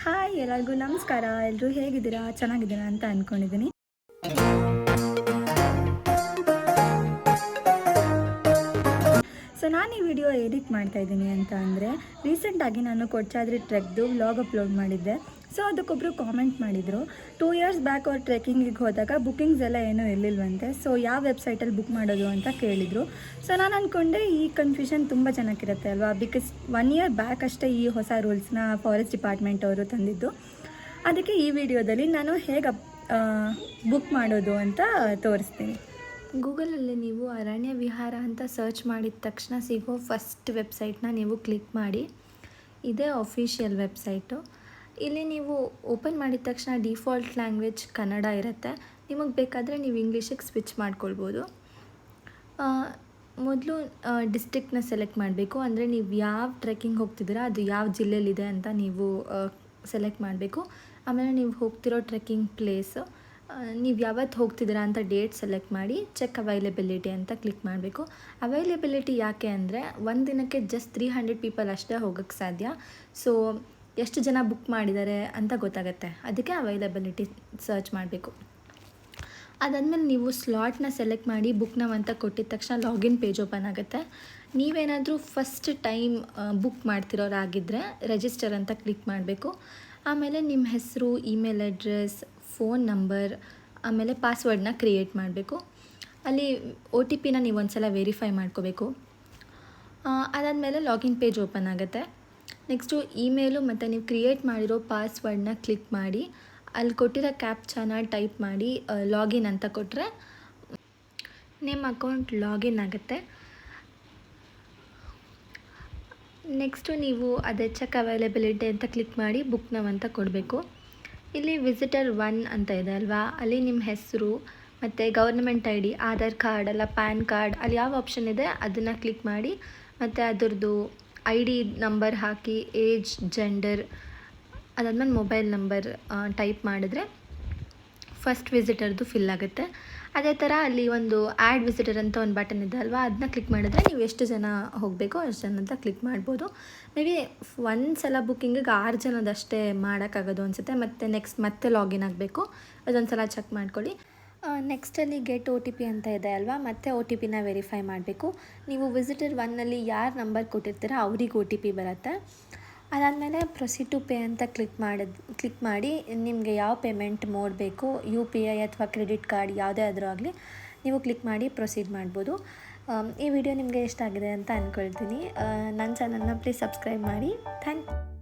Hi ಎಲ್ಲರಿಗೂ ನಮಸ್ಕಾರ. ಎಲ್ಲರೂ ಹೇಗಿದ್ದೀರಾ? ಚೆನ್ನಾಗಿದ್ದೀರಾ ಅಂತ ಅಂದ್ಕೊಂಡಿದ್ದೀನಿ. ಸೊ ನಾನು ಈ ವಿಡಿಯೋ ಎಡಿಟ್ ಮಾಡ್ತಾಯಿದ್ದೀನಿ ಅಂತ ಅಂದರೆ, ರೀಸೆಂಟಾಗಿ ನಾನು ಕೊಡಚಾದ್ರಿ ಟ್ರೆಕ್ದು ವ್ಲಾಗ್ ಅಪ್ಲೋಡ್ ಮಾಡಿದ್ದೆ. ಸೊ ಅದಕ್ಕೊಬ್ಬರು ಕಾಮೆಂಟ್ ಮಾಡಿದರು, 2 ಇಯರ್ಸ್ ಬ್ಯಾಕ್ ಅವ್ರು ಟ್ರೆಕ್ಕಿಂಗಿಗೆ ಹೋದಾಗ ಬುಕ್ಕಿಂಗ್ಸ್ ಎಲ್ಲ ಏನೂ ಇರಲಿಲ್ವಂತೆ. ಸೊ ಯಾವ ವೆಬ್ಸೈಟಲ್ಲಿ ಬುಕ್ ಮಾಡೋದು ಅಂತ ಕೇಳಿದರು. ಸೊ ನಾನು ಅಂದ್ಕೊಂಡೆ ಈ ಕನ್ಫ್ಯೂಷನ್ ತುಂಬ ಚೆನ್ನಾಗಿರುತ್ತೆ ಅಲ್ವಾ, ಬಿಕಾಸ್ 1 ಇಯರ್ ಬ್ಯಾಕ್ ಅಷ್ಟೇ ಈ ಹೊಸ ರೂಲ್ಸ್ನ ಫಾರೆಸ್ಟ್ ಡಿಪಾರ್ಟ್ಮೆಂಟ್ ಅವರು ತಂದಿದ್ದು. ಅದಕ್ಕೆ ಈ ವಿಡಿಯೋದಲ್ಲಿ ನಾನು ಹೇಗೆ ಬುಕ್ ಮಾಡೋದು ಅಂತ ತೋರಿಸ್ತೀನಿ. ಗೂಗಲಲ್ಲಿ ನೀವು ಅರಣ್ಯ ವಿಹಾರ ಅಂತ ಸರ್ಚ್ ಮಾಡಿದ ತಕ್ಷಣ ಸಿಗೋ ಫಸ್ಟ್ ವೆಬ್ಸೈಟ್ನ ನೀವು ಕ್ಲಿಕ್ ಮಾಡಿ. ಇದೇ ಅಫಿಷಿಯಲ್ ವೆಬ್ಸೈಟು. ಇಲ್ಲಿ ನೀವು ಓಪನ್ ಮಾಡಿದ ತಕ್ಷಣ ಡಿಫಾಲ್ಟ್ ಲ್ಯಾಂಗ್ವೇಜ್ ಕನ್ನಡ ಇರುತ್ತೆ. ನಿಮಗೆ ಬೇಕಾದರೆ ನೀವು ಇಂಗ್ಲೀಷಿಗೆ ಸ್ವಿಚ್ ಮಾಡ್ಕೊಳ್ಬೋದು. ಮೊದಲು ಡಿಸ್ಟ್ರಿಕ್ಟ್ನ ಸೆಲೆಕ್ಟ್ ಮಾಡಬೇಕು. ಅಂದರೆ ನೀವು ಯಾವ ಟ್ರೆಕ್ಕಿಂಗ್ ಹೋಗ್ತಿದ್ದೀರಾ ಅದು ಯಾವ ಜಿಲ್ಲೆಯಲ್ಲಿದೆ ಅಂತ ನೀವು ಸೆಲೆಕ್ಟ್ ಮಾಡಬೇಕು. ಆಮೇಲೆ ನೀವು ಹೋಗ್ತಿರೋ ಟ್ರೆಕ್ಕಿಂಗ್ ಪ್ಲೇಸು, ನೀವು ಯಾವತ್ತು ಹೋಗ್ತಿದ್ದೀರಾ ಅಂತ ಡೇಟ್ ಸೆಲೆಕ್ಟ್ ಮಾಡಿ ಚೆಕ್ ಅವೈಲೇಬಿಲಿಟಿ ಅಂತ ಕ್ಲಿಕ್ ಮಾಡಬೇಕು. ಅವೈಲೇಬಿಲಿಟಿ ಯಾಕೆ ಅಂದರೆ, ಒಂದು ದಿನಕ್ಕೆ ಜಸ್ಟ್ 300 ಪೀಪಲ್ ಅಷ್ಟೇ ಹೋಗೋಕ್ಕೆ ಸಾಧ್ಯ. ಸೊ ಎಷ್ಟು ಜನ ಬುಕ್ ಮಾಡಿದ್ದಾರೆ ಅಂತ ಗೊತ್ತಾಗುತ್ತೆ. ಅದಕ್ಕೆ ಅವೈಲೇಬಿಲಿಟಿ ಸರ್ಚ್ ಮಾಡಬೇಕು. ಅದಾದಮೇಲೆ ನೀವು ಸ್ಲಾಟ್ನ ಸೆಲೆಕ್ಟ್ ಮಾಡಿ ಬುಕ್ ನಾವು ಅಂತ ಕೊಟ್ಟಿದ ತಕ್ಷಣ ಲಾಗಿನ್ ಪೇಜ್ ಓಪನ್ ಆಗುತ್ತೆ. ನೀವೇನಾದರೂ ಫಸ್ಟ್ ಟೈಮ್ ಬುಕ್ ಮಾಡ್ತಿರೋರಾಗಿದ್ದರೆ ರಿಜಿಸ್ಟರ್ ಅಂತ ಕ್ಲಿಕ್ ಮಾಡಬೇಕು. ಆಮೇಲೆ ನಿಮ್ಮ ಹೆಸರು, ಇಮೇಲ್ ಅಡ್ರೆಸ್, ಫೋನ್ ನಂಬರ್, ಆಮೇಲೆ ಪಾಸ್ವರ್ಡನ್ನ ಕ್ರಿಯೇಟ್ ಮಾಡಬೇಕು. ಅಲ್ಲಿ OTPನ ನೀವು ಒಂದ್ಸಲ ವೆರಿಫೈ ಮಾಡ್ಕೋಬೇಕು. ಅದಾದಮೇಲೆ ಲಾಗಿನ್ ಪೇಜ್ ಓಪನ್ ಆಗುತ್ತೆ. ನೆಕ್ಸ್ಟು ಇಮೇಲು ಮತ್ತು ನೀವು ಕ್ರಿಯೇಟ್ ಮಾಡಿರೋ ಪಾಸ್ವರ್ಡನ್ನ ಕ್ಲಿಕ್ ಮಾಡಿ ಅಲ್ಲಿ ಕೊಟ್ಟಿರೋ ಕ್ಯಾಪ್ಚಾನ ಟೈಪ್ ಮಾಡಿ ಲಾಗಿನ್ ಅಂತ ಕೊಟ್ಟರೆ ನಿಮ್ಮ ಅಕೌಂಟ್ ಲಾಗಿನ್ ಆಗುತ್ತೆ. ನೆಕ್ಸ್ಟು ನೀವು ಅದೇ ಚೆಕ್ ಅವೈಲೇಬಿಲಿಟಿ ಅಂತ ಕ್ಲಿಕ್ ಮಾಡಿ ಬುಕ್ ನಾವು ಅಂತ ಕೊಡಬೇಕು. ಇಲ್ಲಿ ವಿಸಿಟರ್ 1 ಅಂತ ಇದೆ ಅಲ್ವಾ, ಅಲ್ಲಿ ನಿಮ್ಮ ಹೆಸರು ಮತ್ತು ಗೌರ್ನಮೆಂಟ್ ID, ಆಧಾರ್ ಕಾರ್ಡ್ ಅಲ್ಲ ಪ್ಯಾನ್ ಕಾರ್ಡ್, ಅಲ್ಲಿ ಯಾವ ಆಪ್ಷನ್ ಇದೆ ಅದನ್ನು ಕ್ಲಿಕ್ ಮಾಡಿ ಮತ್ತು ಅದರದ್ದು ID ನಂಬರ್ ಹಾಕಿ, ಏಜ್, ಜೆಂಡರ್, ಅದಾದ್ಮೇಲೆ ಮೊಬೈಲ್ ನಂಬರ್ ಟೈಪ್ ಮಾಡಿದ್ರೆ ಫಸ್ಟ್ ವಿಸಿಟರ್ದು ಫಿಲ್ ಆಗುತ್ತೆ. ಅದೇ ಥರ ಅಲ್ಲಿ ಒಂದು ಆ್ಯಡ್ ವಿಸಿಟರ್ ಅಂತ ಒಂದು ಬಟನ್ ಇದೆ ಅಲ್ವಾ, ಅದನ್ನ ಕ್ಲಿಕ್ ಮಾಡಿದ್ರೆ ನೀವು ಎಷ್ಟು ಜನ ಹೋಗಬೇಕೋ ಅಷ್ಟು ಜನ ಅಂತ ಕ್ಲಿಕ್ ಮಾಡ್ಬೋದು. ಮೇ ಬಿ ಒಂದು ಸಲ ಬುಕ್ಕಿಂಗಿಗೆ 6 ಜನದಷ್ಟೇ ಮಾಡೋಕ್ಕಾಗೋದು ಅನಿಸುತ್ತೆ. ಮತ್ತು ಮತ್ತೆ ಲಾಗಿನ್ ಆಗಬೇಕು. ಅದೊಂದು ಸಲ ಚೆಕ್ ಮಾಡ್ಕೊಳ್ಳಿ. ನೆಕ್ಸ್ಟಲ್ಲಿ ಗೆಟ್ OTP ಅಂತ ಇದೆ ಅಲ್ವಾ, ಮತ್ತು OTPನ ವೆರಿಫೈ ಮಾಡಬೇಕು. ನೀವು ವಿಸಿಟರ್ 1ನಲ್ಲಿ ಯಾರು ನಂಬರ್ ಕೊಟ್ಟಿರ್ತೀರೋ ಅವ್ರಿಗೆ OTP ಬರುತ್ತೆ. ಅದಾದಮೇಲೆ ಪ್ರೊಸೀಡ್ ಟು ಪೇ ಅಂತ ಕ್ಲಿಕ್ ಮಾಡಿ ನಿಮಗೆ ಯಾವ ಪೇಮೆಂಟ್ ಮೋಡ್ ಬೇಕು, UPI ಅಥವಾ ಕ್ರೆಡಿಟ್ ಕಾರ್ಡ್ ಯಾವುದೇ ಆದರೂ ಆಗಲಿ ನೀವು ಕ್ಲಿಕ್ ಮಾಡಿ ಪ್ರೊಸೀಡ್ ಮಾಡ್ಬೋದು. ಈ ವಿಡಿಯೋ ನಿಮಗೆ ಇಷ್ಟ ಆಗಿದೆ ಅಂತ ಅಂದ್ಕೊಳ್ತೀನಿ. ನನ್ನ ಚಾನಲ್ನ ಪ್ಲೀಸ್ ಸಬ್ಸ್ಕ್ರೈಬ್ ಮಾಡಿ. Thank you.